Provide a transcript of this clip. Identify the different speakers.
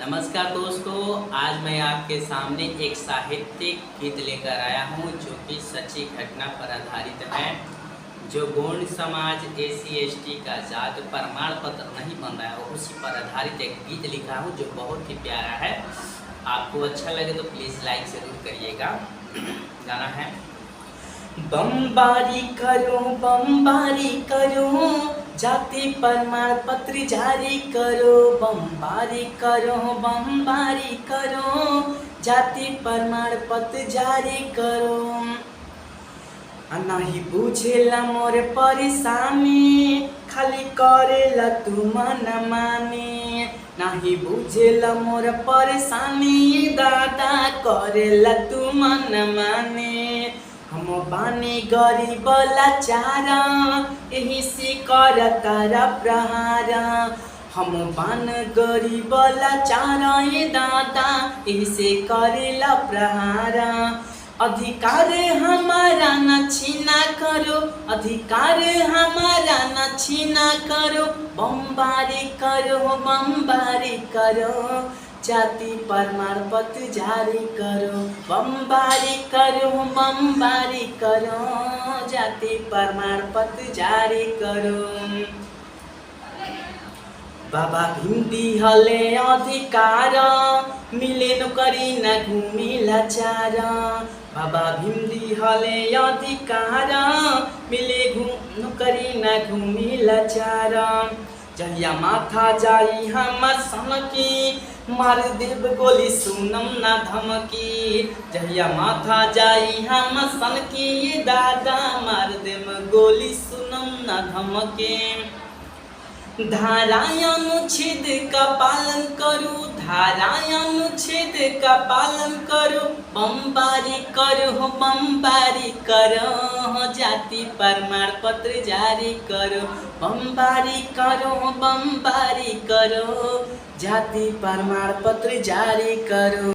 Speaker 1: नमस्कार दोस्तों, आज मैं आपके सामने एक साहित्यिक गीत लेकर आया हूँ जो कि सच्ची घटना पर आधारित है। जो गौंड समाज SC/ST का जात प्रमाण पत्र नहीं बन रहा है, उसी पर आधारित एक गीत लिखा हूँ जो बहुत ही प्यारा है। आपको अच्छा लगे तो प्लीज़ लाइक ज़रूर करिएगा। गाना है बमबारी करो जाति प्रमाण पत्र जारी करो। बमबारी करो जाति प्रमाण पत्र जारी करो। नहीं बुझेला मोर परेशानी, खाली करेला तू मन माने। नहीं बुझेला मोर परेशानी, दादा करेला तू मन माने। हम बानी गरीब लाचार, यही से करतारा प्रहार। हम बान गरीब लाचार, ये दादा यही से करेला प्रहार। अधिकार हमारा न छीना करो, अधिकार हमारा न छीना करो। बमबारी करो जाति प्रमाण पत्र जारी करो। बमबारी करो जाति प्रमाण पत्र जारी करो। बाबा भीम दिहले अधिकार, मिले नौकरी न घूमी लाचार। बाबा भीम दिहले अधिकार, मिले नौकरी न घूमी लाचार। जहिया माथा जाई हमर सनकी, मार देव गोली सुनम ना धमकी। जहिया माथा जाई हमर सनकी, दादा मार देव गोली सुनम ना धमके। धारा अनुच्छेद का पालन करो, धारा अनुच्छेद का पालन करो। बमबारी करो जाति प्रमाण पत्र जारी करो। बमबारी करो जाति प्रमाण पत्र जारी करो।